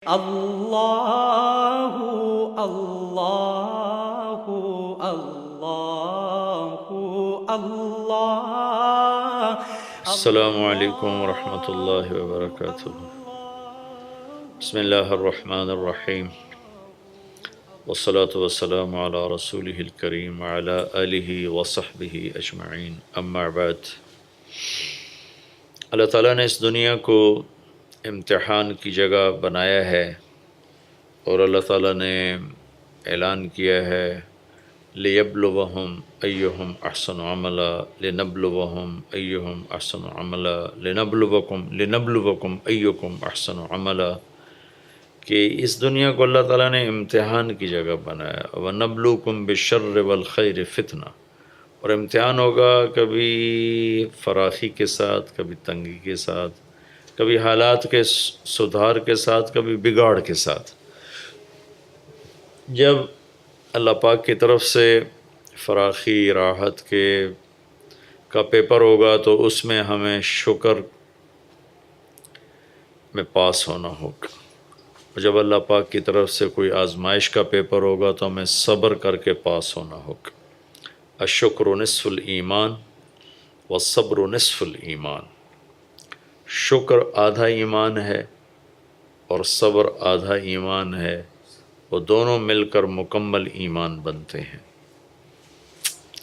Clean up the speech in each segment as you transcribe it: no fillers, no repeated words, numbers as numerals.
اللہ اللہ اللہ اللہ۔ السلام علیکم ورحمۃ اللہ وبرکاتہ۔ بسم اللہ الرحمن الرحیم، والصلاة والسلام علی رسولہ الکریم وعلی آلہ وصحبہ اجمعین، اما بعد۔ اللہ تعالیٰ نے اس دنیا کو امتحان کی جگہ بنایا ہے، اور اللہ تعالیٰ نے اعلان کیا ہے لِيَبْلُوَهُمْ أَيُّهُمْ أَحْسَنُ عَمَلًا لِنَبْلُوَهُمْ أَيُّهُمْ أَحْسَنُ عَمَلًا لِنَبْلُوَكُمْ أَيُّكُمْ أَحْسَنُ عَمَلًا، کہ اس دنیا کو اللہ تعالیٰ نے امتحان کی جگہ بنایا۔ وَنَبْلُوكُمْ بِالشَّرِّ وَالْخَيْرِ فِتْنَةً، اور امتحان ہوگا کبھی فراخی کے ساتھ، کبھی تنگی کے ساتھ، کبھی حالات کے سدھار کے ساتھ، کبھی بگاڑ کے ساتھ۔ جب اللہ پاک کی طرف سے فراخی راحت کا پیپر ہوگا تو اس میں ہمیں شکر میں پاس ہونا ہوگا، اور جب اللہ پاک کی طرف سے کوئی آزمائش کا پیپر ہوگا تو ہمیں صبر کر کے پاس ہونا ہوگا۔ الشکر نصف الایمان والصبر نصف الایمان، شکر آدھا ایمان ہے اور صبر آدھا ایمان ہے، وہ دونوں مل کر مکمل ایمان بنتے ہیں۔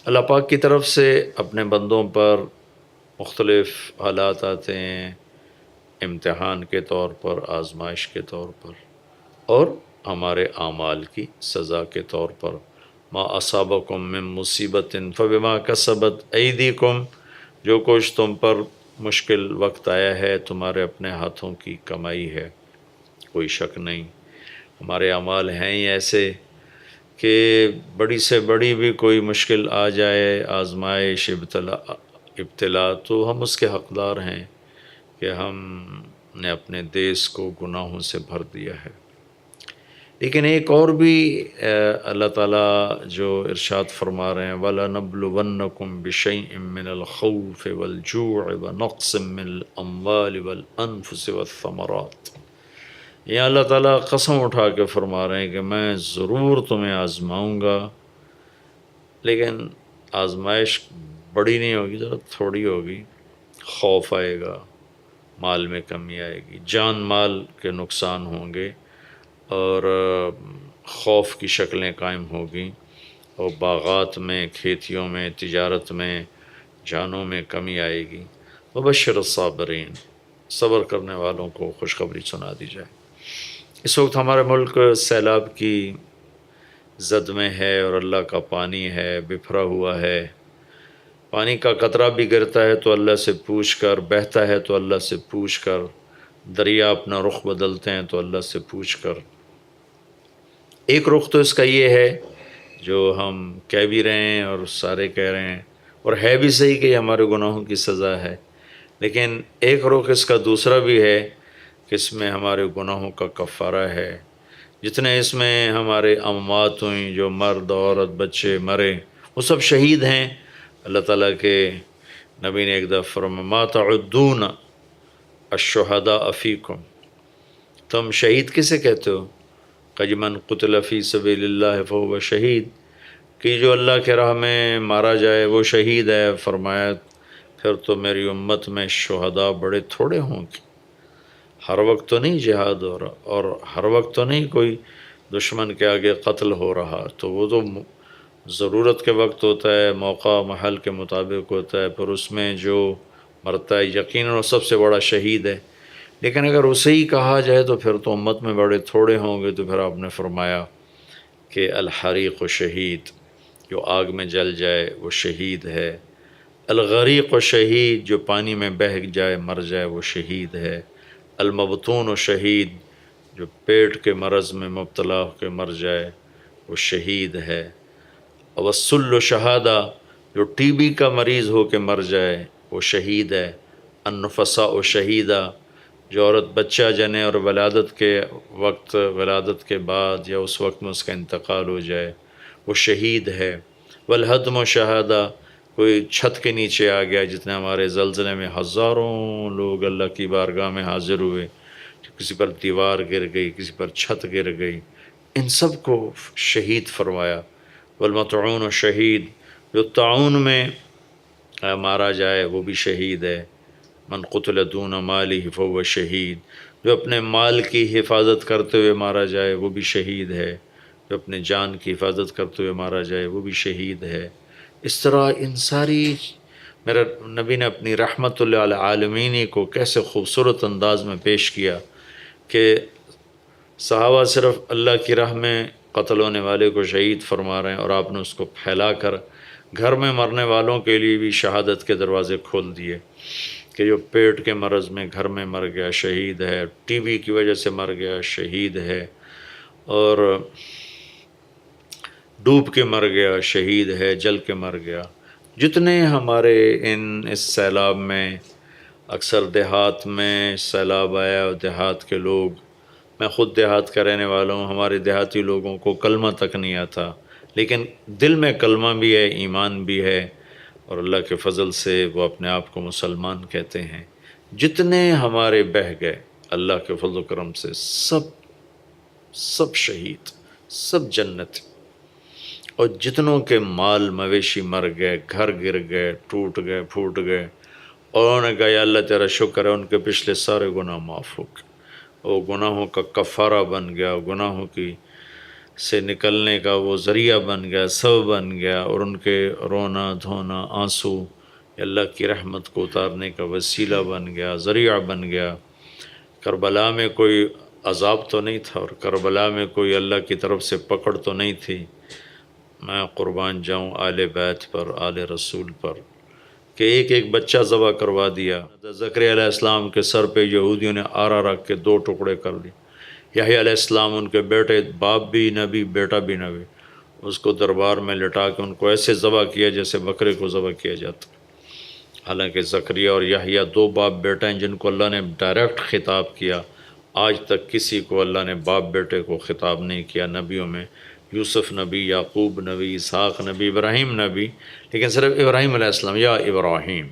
اللہ پاک کی طرف سے اپنے بندوں پر مختلف حالات آتے ہیں، امتحان کے طور پر، آزمائش کے طور پر، اور ہمارے اعمال کی سزا کے طور پر۔ ما اصابکم من مصیبت فبما کسبت ایدیکم، جو کچھ تم پر مشکل وقت آیا ہے تمہارے اپنے ہاتھوں کی کمائی ہے، کوئی شک نہیں۔ ہمارے اعمال ہیں ہی ایسے کہ بڑی سے بڑی بھی کوئی مشکل آ جائے، آزمائش، ابتلا، تو ہم اس کے حقدار ہیں کہ ہم نے اپنے دیس کو گناہوں سے بھر دیا ہے۔ لیکن ایک اور بھی اللہ تعالیٰ جو ارشاد فرما رہے ہیں وَلَنَبْلُوَنَّكُمْ بِشَيْءٍ مِّنَ الْخَوْفِ وَالْجُوعِ وَنَقْصٍ مِّنَ الْأَمْوَالِ وَالْأَنفُسِ وَالثَّمَرَاتِ، یہ اللہ تعالیٰ قسم اٹھا کے فرما رہے ہیں کہ میں ضرور تمہیں آزماؤں گا، لیکن آزمائش بڑی نہیں ہوگی، ذرا تھوڑی ہوگی۔ خوف آئے گا، مال میں کمی آئے گی، جان مال کے نقصان ہوں گے، اور خوف کی شکلیں قائم ہوگی، اور باغات میں، کھیتیوں میں، تجارت میں، جانوں میں کمی آئے گی۔ وبشر الصابرین، صبر کرنے والوں کو خوشخبری سنا دی جائے۔ اس وقت ہمارے ملک سیلاب کی زد میں ہے، اور اللہ کا پانی ہے، بکھرا ہوا ہے۔ پانی کا قطرہ بھی گرتا ہے تو اللہ سے پوچھ کر، بہتا ہے تو اللہ سے پوچھ کر، دریا اپنا رخ بدلتے ہیں تو اللہ سے پوچھ کر۔ ایک رخ تو اس کا یہ ہے جو ہم کہہ بھی رہے ہیں اور سارے کہہ رہے ہیں، اور ہے بھی صحیح کہ یہ ہمارے گناہوں کی سزا ہے، لیکن ایک رخ اس کا دوسرا بھی ہے کہ اس میں ہمارے گناہوں کا کفارہ ہے۔ جتنے اس میں ہمارے اموات ہوئیں، جو مرد، عورت، بچے مرے، وہ سب شہید ہیں۔ اللہ تعالیٰ کے نبی نے ایک دفعہ فرمایا ما تعدون الشہداء فیکم، تم شہید کسے کہتے ہو؟ کہ من قتل فی سبیل اللہ فہو شہید، کہ جو اللہ کے راہ میں مارا جائے وہ شہید ہے۔ فرمایا پھر تو میری امت میں شہداء بڑے تھوڑے ہوں گے، ہر وقت تو نہیں جہاد ہو رہا، اور ہر وقت تو نہیں کوئی دشمن کے آگے قتل ہو رہا، تو وہ تو ضرورت کے وقت ہوتا ہے، موقع محل کے مطابق ہوتا ہے، پھر اس میں جو مرتا ہے یقیناً وہ سب سے بڑا شہید ہے۔ لیکن اگر اسے ہی کہا جائے تو پھر تو امت میں بڑے تھوڑے ہوں گے، تو پھر آپ نے فرمایا کہ الحریق و شہید، جو آگ میں جل جائے وہ شہید ہے۔ الغریق و شہید، جو پانی میں بہہ جائے مر جائے وہ شہید ہے۔ المبتون و شہید، جو پیٹ کے مرض میں مبتلا ہو کے مر جائے وہ شہید ہے۔ والسل و شہادہ، جو ٹی بی کا مریض ہو کے مر جائے وہ شہید ہے۔ النفساء و شہیدہ، جو عورت بچہ جنے اور ولادت کے وقت، ولادت کے بعد یا اس وقت میں اس کا انتقال ہو جائے وہ شہید ہے۔ والہدم و شہادہ، کوئی چھت کے نیچے آ گیا، جتنے ہمارے زلزلے میں ہزاروں لوگ اللہ کی بارگاہ میں حاضر ہوئے، کسی پر دیوار گر گئی، کسی پر چھت گر گئی، ان سب کو شہید فرمایا۔ والمطعون شہید، جو طاعون میں مارا جائے وہ بھی شہید ہے۔ من قتل دون مالہ فہو شہید، جو اپنے مال کی حفاظت کرتے ہوئے مارا جائے وہ بھی شہید ہے، جو اپنے جان کی حفاظت کرتے ہوئے مارا جائے وہ بھی شہید ہے۔ اس طرح ان ساری میرے نبی نے اپنی رحمت للعالمین کو کیسے خوبصورت انداز میں پیش کیا کہ صحابہ صرف اللہ کی راہ میں قتل ہونے والے کو شہید فرما رہے ہیں، اور آپ نے اس کو پھیلا کر گھر میں مرنے والوں کے لیے بھی شہادت کے دروازے کھول دیے کہ جو پیٹ کے مرض میں گھر میں مر گیا شہید ہے، ٹی بی کی وجہ سے مر گیا شہید ہے، اور ڈوب کے مر گیا شہید ہے، جل کے مر گیا۔ جتنے ہمارے اس سیلاب میں، اکثر دیہات میں سیلاب آیا اور دیہات کے لوگ، میں خود دیہات کا رہنے والا ہوں، ہمارے دیہاتی لوگوں کو کلمہ تک نہیں آتا، لیکن دل میں کلمہ بھی ہے، ایمان بھی ہے، اور اللہ کے فضل سے وہ اپنے آپ کو مسلمان کہتے ہیں۔ جتنے ہمارے بہہ گئے اللہ کے فضل و کرم سے سب شہید، سب جنت، اور جتنوں کے مال مویشی مر گئے، گھر گر گئے، ٹوٹ گئے، پھوٹ گئے، اور انہوں نے کہا یا اللہ تیرا شکر ہے ان کے پچھلے سارے گناہ معاف ہو گئے، وہ گناہوں کا کفارہ بن گیا، گناہوں کی سے نکلنے کا وہ ذریعہ بن گیا، سبب بن گیا، اور ان کے رونا دھونا آنسو اللہ کی رحمت کو اتارنے کا وسیلہ بن گیا، ذریعہ بن گیا۔ کربلا میں کوئی عذاب تو نہیں تھا، اور کربلا میں کوئی اللہ کی طرف سے پکڑ تو نہیں تھی۔ میں قربان جاؤں آل بیت پر، آل رسول پر، کہ ایک ایک بچہ ذبح کروا دیا۔ زکریا علیہ السلام کے سر پہ یہودیوں نے آرا رکھ کے 2 ٹکڑے کر دی۔ یحییٰ علیہ السلام ان کے بیٹے، باپ بھی نبی بیٹا بھی نبی، اس کو دربار میں لٹا کے ان کو ایسے ذبح کیا جیسے بکرے کو ذبح کیا جاتا۔ حالانکہ زکریا اور یحییٰ 2 باپ بیٹے ہیں جن کو اللہ نے ڈائریکٹ خطاب کیا۔ آج تک کسی کو اللہ نے باپ بیٹے کو خطاب نہیں کیا نبیوں میں، یوسف نبی، یعقوب نبی، اسحاق نبی، ابراہیم نبی، لیکن صرف ابراہیم علیہ السلام یا ابراہیم،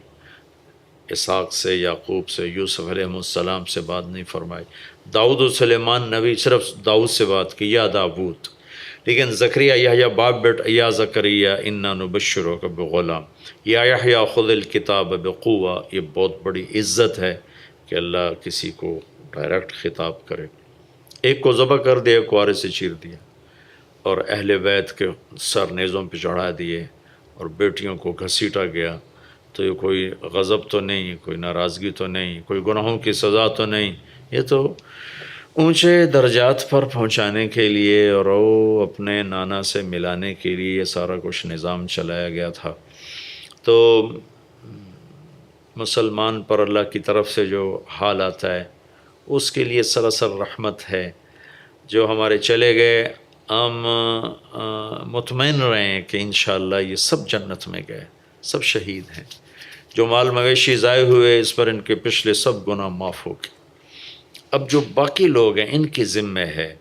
اسحاق سے، یعقوب سے، یوسف علیہ السلام سے بات نہیں فرمائی۔ داؤد و سلیمان نبی صرف داؤد سے بات کی یا داود، لیکن زکریا یحییٰ باپ بیٹا، یا زکریا انا نبشرک بغلام، یا یحییٰ خذ الکتاب بقوہ، یہ بہت بڑی عزت ہے کہ اللہ کسی کو ڈائریکٹ خطاب کرے۔ ایک کو ذبح کر دیا، ایک کو آرے سے چیر دیا، اور اہل بیت کے سر نیزوں پہ چڑھا دیے، اور بیٹیوں کو گھسیٹا گیا۔ تو یہ کوئی غضب تو نہیں، کوئی ناراضگی تو نہیں، کوئی گناہوں کی سزا تو نہیں، یہ تو اونچے درجات پر پہنچانے کے لیے اور وہ اپنے نانا سے ملانے کے لیے یہ سارا کچھ نظام چلایا گیا تھا۔ تو مسلمان پر اللہ کی طرف سے جو حال آتا ہے اس کے لیے سراسر رحمت ہے۔ جو ہمارے چلے گئے ہم مطمئن رہیں کہ انشاءاللہ یہ سب جنت میں گئے، سب شہید ہیں۔ جو مال مویشی ضائع ہوئے اس پر ان کے پچھلے سب گناہ معاف ہو گئے۔ اب جو باقی لوگ ہیں ان کی ذمہ ہے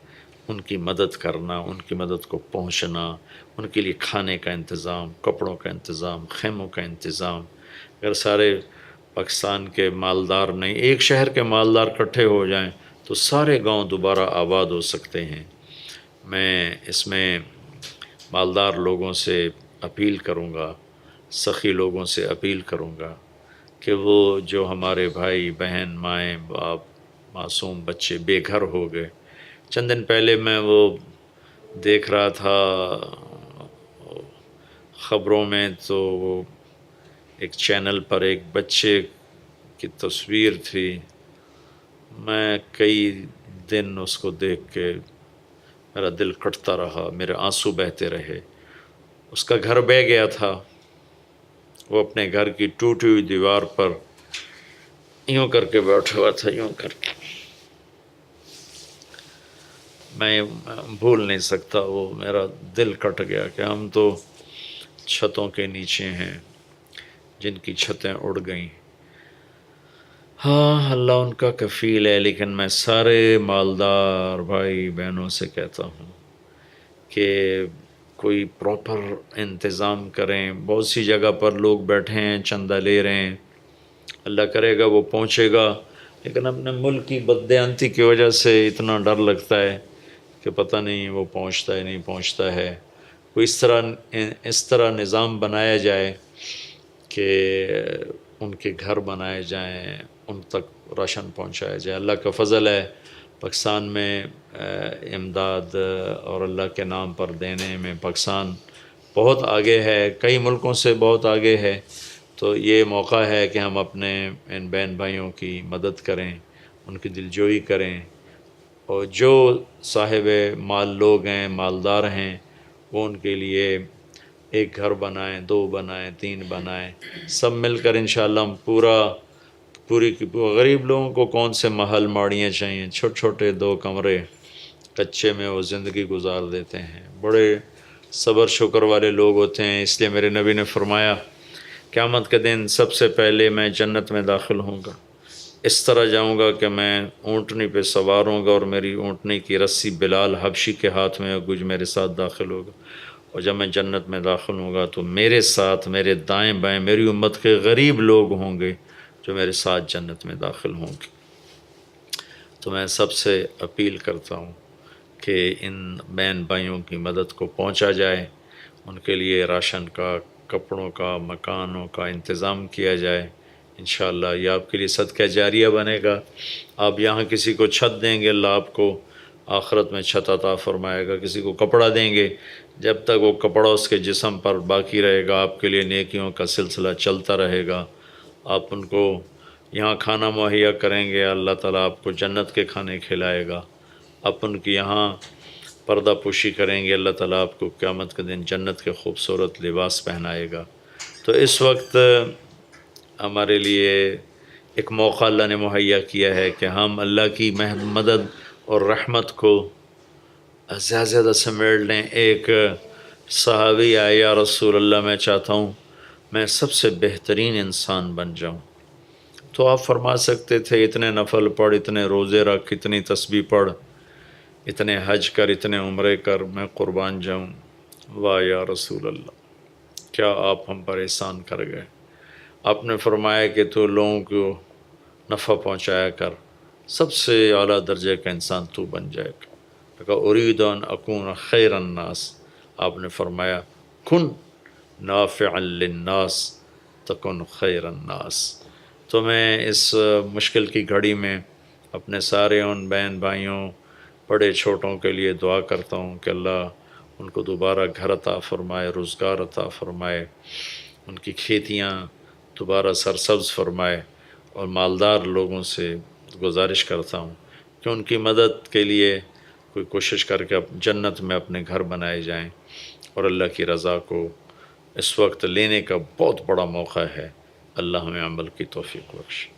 ان کی مدد کرنا، ان کی مدد کو پہنچنا، ان کے لیے کھانے کا انتظام، کپڑوں کا انتظام، خیموں کا انتظام۔ اگر سارے پاکستان کے مالدار نہیں، ایک شہر کے مالدار اکٹھے ہو جائیں تو سارے گاؤں دوبارہ آباد ہو سکتے ہیں۔ میں اس میں مالدار لوگوں سے اپیل کروں گا، سخی لوگوں سے اپیل کروں گا کہ وہ جو ہمارے بھائی بہن، مائیں باپ، معصوم بچے بے گھر ہو گئے، چند دن پہلے میں وہ دیکھ رہا تھا خبروں میں، تو وہ ایک چینل پر ایک بچے کی تصویر تھی، میں کئی دن اس کو دیکھ کے میرا دل کٹتا رہا، میرے آنسو بہتے رہے۔ اس کا گھر بہہ گیا تھا، وہ اپنے گھر کی ٹوٹی ہوئی دیوار پر یوں کر کے بیٹھا ہوا تھا، یوں کر کے۔ میں بھول نہیں سکتا، وہ میرا دل کٹ گیا کہ ہم تو چھتوں کے نیچے ہیں جن کی چھتیں اڑ گئیں۔ ہاں اللہ ان کا کفیل ہے، لیکن میں سارے مالدار بھائی بہنوں سے کہتا ہوں کہ کوئی پراپر انتظام کریں۔ بہت سی جگہ پر لوگ بیٹھے ہیں، چندہ لے رہے ہیں، اللہ کرے گا وہ پہنچے گا، لیکن اپنے ملک کی بددیانتی کی وجہ سے اتنا ڈر لگتا ہے کہ پتہ نہیں وہ پہنچتا ہے نہیں پہنچتا ہے. کوئی اس طرح نظام بنایا جائے کہ ان کے گھر بنائے جائیں، ان تک راشن پہنچایا جائے. اللہ کا فضل ہے پاکستان میں امداد اور اللہ کے نام پر دینے میں پاکستان بہت آگے ہے، کئی ملکوں سے بہت آگے ہے. تو یہ موقع ہے کہ ہم اپنے ان بہن بھائیوں کی مدد کریں، ان کی دلجوئی کریں، اور جو صاحب مال لوگ ہیں، مالدار ہیں، وہ ان کے لیے ایک گھر بنائیں، 2 بنائیں، 3 بنائیں. سب مل کر انشاءاللہ ہم پوری غریب لوگوں کو کون سے محل ماڑیاں چاہیے، چھوٹے چھوٹے 2 کمرے کچے میں وہ زندگی گزار دیتے ہیں. بڑے صبر شکر والے لوگ ہوتے ہیں. اس لیے میرے نبی نے فرمایا قیامت کے دن سب سے پہلے میں جنت میں داخل ہوں گا، اس طرح جاؤں گا کہ میں اونٹنی پہ سوار ہوں گا اور میری اونٹنی کی رسی بلال حبشی کے ہاتھ میں گج میرے ساتھ داخل ہوگا. اور جب میں جنت میں داخل ہوں گا تو میرے ساتھ میرے دائیں بائیں میری امت کے غریب لوگ ہوں گے جو میرے ساتھ جنت میں داخل ہوں گے. تو میں سب سے اپیل کرتا ہوں کہ ان بہن بھائیوں کی مدد کو پہنچا جائے، ان کے لیے راشن کا، کپڑوں کا، مکانوں کا انتظام کیا جائے. انشاءاللہ یہ آپ کے لیے صدقہ جاریہ بنے گا. آپ یہاں کسی کو چھت دیں گے، اللہ آپ کو آخرت میں چھت عطا فرمائے گا. کسی کو کپڑا دیں گے، جب تک وہ کپڑا اس کے جسم پر باقی رہے گا آپ کے لیے نیکیوں کا سلسلہ چلتا رہے گا. آپ ان کو یہاں کھانا مہیا کریں گے، اللہ تعالیٰ آپ کو جنت کے کھانے کھلائے گا. آپ ان کی یہاں پردہ پوشی کریں گے، اللہ تعالیٰ آپ کو قیامت کے دن جنت کے خوبصورت لباس پہنائے گا. تو اس وقت ہمارے لیے ایک موقع اللہ نے مہیا کیا ہے کہ ہم اللہ کی مدد اور رحمت کو زیادہ سے زیادہ سمیٹ لیں. ایک صحابی آئے، یا رسول اللہ میں چاہتا ہوں میں سب سے بہترین انسان بن جاؤں. تو آپ فرما سکتے تھے اتنے نفل پڑھ، اتنے روزے رکھ، اتنی تسبیح پڑھ، اتنے حج کر، اتنے عمرے کر، میں قربان جاؤں. واہ یا رسول اللہ، کیا آپ ہم پر احسان کر گئے. آپ نے فرمایا کہ تو لوگوں کو نفع پہنچایا کر، سب سے اعلیٰ درجے کا انسان تو بن جائے گا. کہ ارید ان اکون خیر الناس. آپ نے فرمایا کن نافعا للناس تکن خیر الناس. تو میں اس مشکل کی گھڑی میں اپنے سارے ان بہن بھائیوں بڑے چھوٹوں کے لیے دعا کرتا ہوں کہ اللہ ان کو دوبارہ گھر عطا فرمائے، روزگار عطا فرمائے، ان کی کھیتیاں دوبارہ سرسبز فرمائے. اور مالدار لوگوں سے گزارش کرتا ہوں کہ ان کی مدد کے لیے کوئی کوشش کر کے جنت میں اپنے گھر بنائے جائیں. اور اللہ کی رضا کو اس وقت لینے کا بہت بڑا موقع ہے. اللہ ہمیں عمل کی توفیق بخشے.